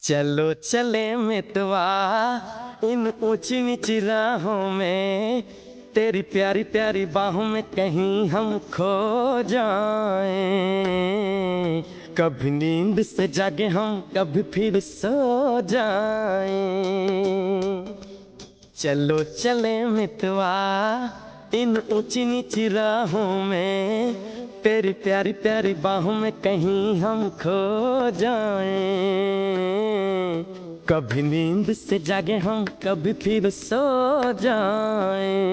चलो चले मितवा इन ऊंची नीची राहों में, तेरी प्यारी प्यारी बाहों में कहीं हम खो जाएं। कभी नींद से जागे हम, कभी फिर सो जाएं। चलो चले मितवा इन ऊंची नीची राहों में, तेरी प्यारी प्यारी बाहों में कहीं हम खो जाएं। कभी नींद से जागे हम, कभी फिर सो जाएं।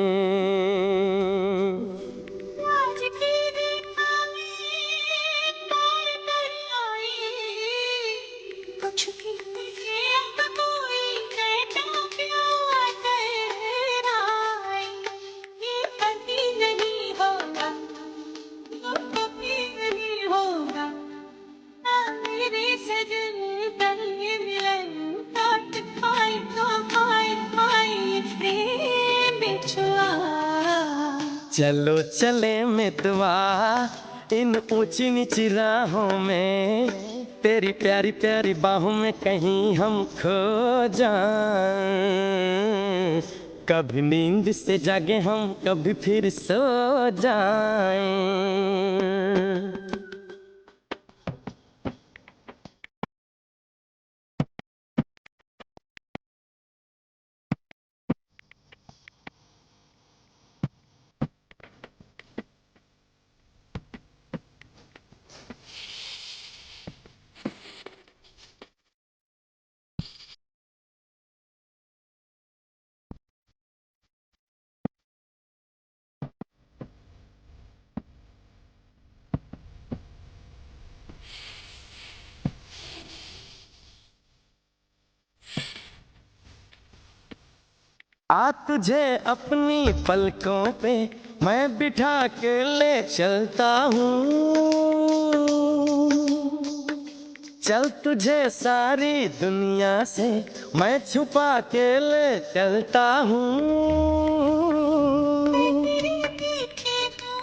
आज की रेखा में तार कर आई, कुछ भी कहे तो कोई कहता प्यार टहराई। ये कभी नहीं होगा, ये कभी नहीं होगा, ना मेरे सजन कल ये मिलन काट पाए तो पाए पाए ये प्रेम बिछुआ। चलो चले मितवा इन ऊंची नीची राहों में, तेरी प्यारी प्यारी बाहों में कहीं हम खो जाएं। कभी नींद से जागे हम, कभी फिर सो जाएं। आ तुझे अपनी पलकों पे मैं बिठा के ले चलता हूँ। चल तुझे सारी दुनिया से मैं छुपा के ले चलता हूँ। तेरे पीछे हूँ,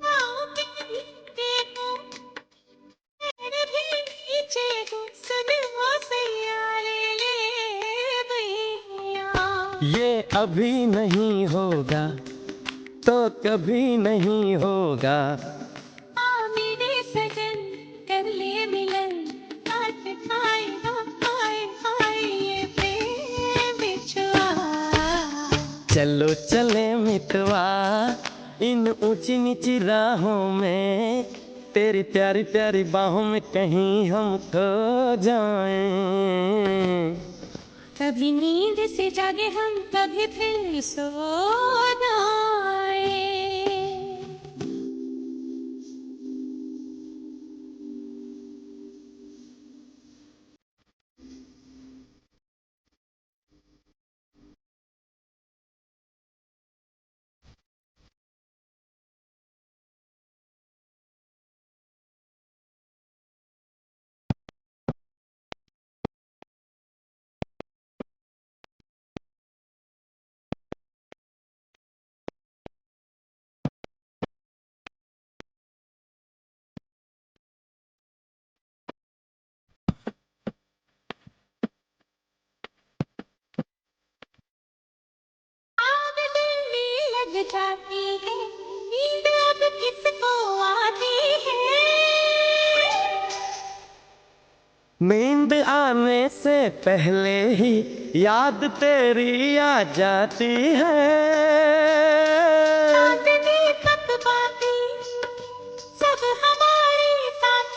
आओ तेरे पीछे हूँ, तेरे भी पीछे हूँ, सुन वो सैयारे ले भैया। ये अभी नहीं होगा तो कभी नहीं होगा, आ मेरे सजन कर ले मिलन, काट पाए ना पाए पाए ये प्रेम बिछुआ। चलो चले मितवा इन ऊंची नीची राहों में, तेरी प्यारी प्यारी बाहों में कहीं हम खो जाएं। कभी नींद से जागे हम, कभी फिर सो जाए। आग दिल में लग जाती है, नींद अब किसको आती है। नींद आने से पहले ही याद तेरी आ जाती है। चांदनी तक बातें सब हमारे साथ,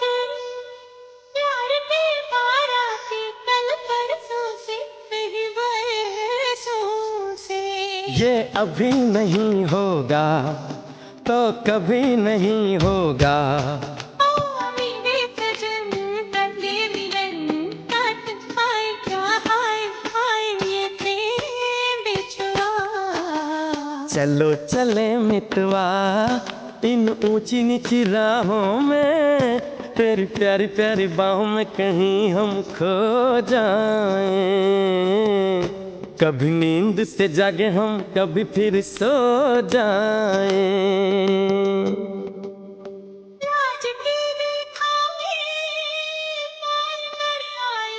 प्यार के बाराती कल परसों से नहीं बरसों से। ये अभी नहीं होगा तो कभी नहीं होगा, ओ मेरे सजन कर ले मिलन, काट पाए क्या हाय हाय ये प्रेम बिछुआ। चलो चले मितवा इन ऊंची नीची राहों में, तेरी प्यारी प्यारी बाहों में कहीं हम खो जाएं। कभी नींद से जागे हम, कभी फिर सो जाएं। आज की रेखा में तार कर आई,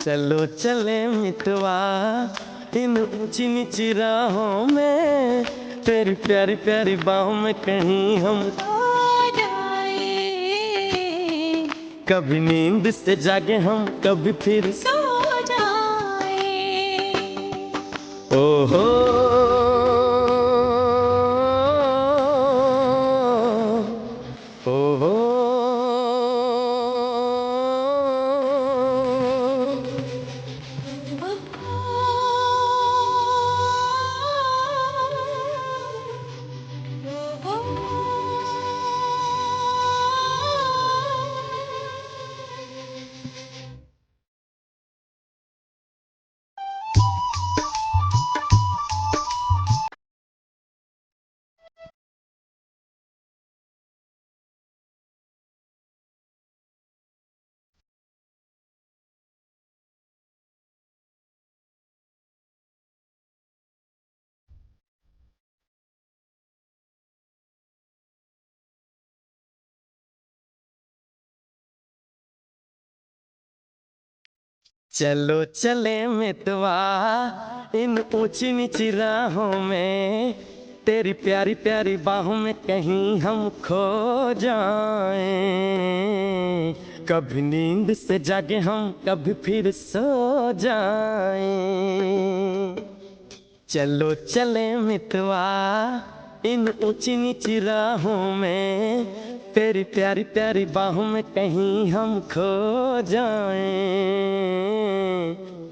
चलो चले मितवा इन ऊंची नीची राहों में, तेरी प्यारी प्यारी बाहों में कहीं हम खो जाए, कभी नींद से जागे हम, कभी फिर सो जाए। ओहो ओहो चलो चले मितवा इन ऊंची नीची राहों में, तेरी प्यारी प्यारी बाहों में कहीं हम खो जाएं, कभी नींद से जागे हम, कभी फिर सो जाएं। चलो चले मितवा इन ऊंची नीची राहों में, तेरी प्यारी प्यारी बाहों में कहीं हम खो जाएं,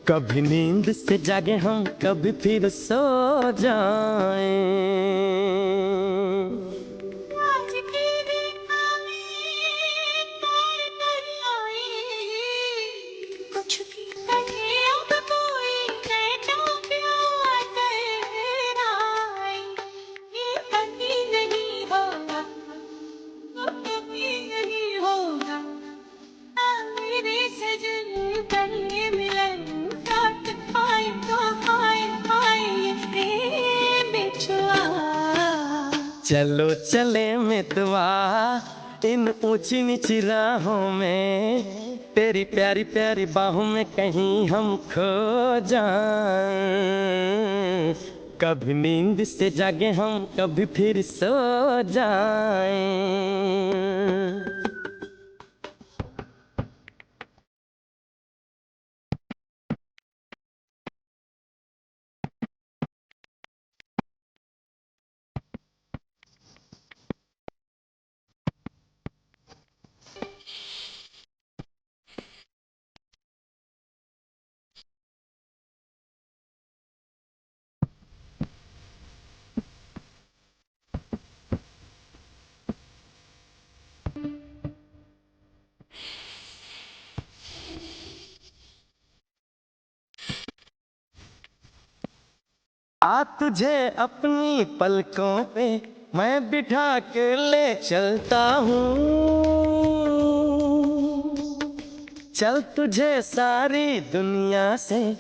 कभी नींद से जागे हम, कभी फिर सो जाएं। आज की रेखा में तार नहीं आए, कुछ भी कहे अब कोई कहता प्यार ठहराए। ये कभी नहीं होगा, वो कभी नहीं होगा। मेरे सजन कन्ने मिलन काट पाए तो पाए पाए ये प्रेम बिछुआ। चलो चले मितवा इन ऊंची नीची राहों में, तेरी प्यारी प्यारी बाहों में कहीं हम खो जाएं, कभी नींद से जागे हम, कभी फिर सो जाएं। आ तुझे अपनी पलकों पे मैं बिठा के ले चलता हूँ, चल तुझे सारी दुनिया से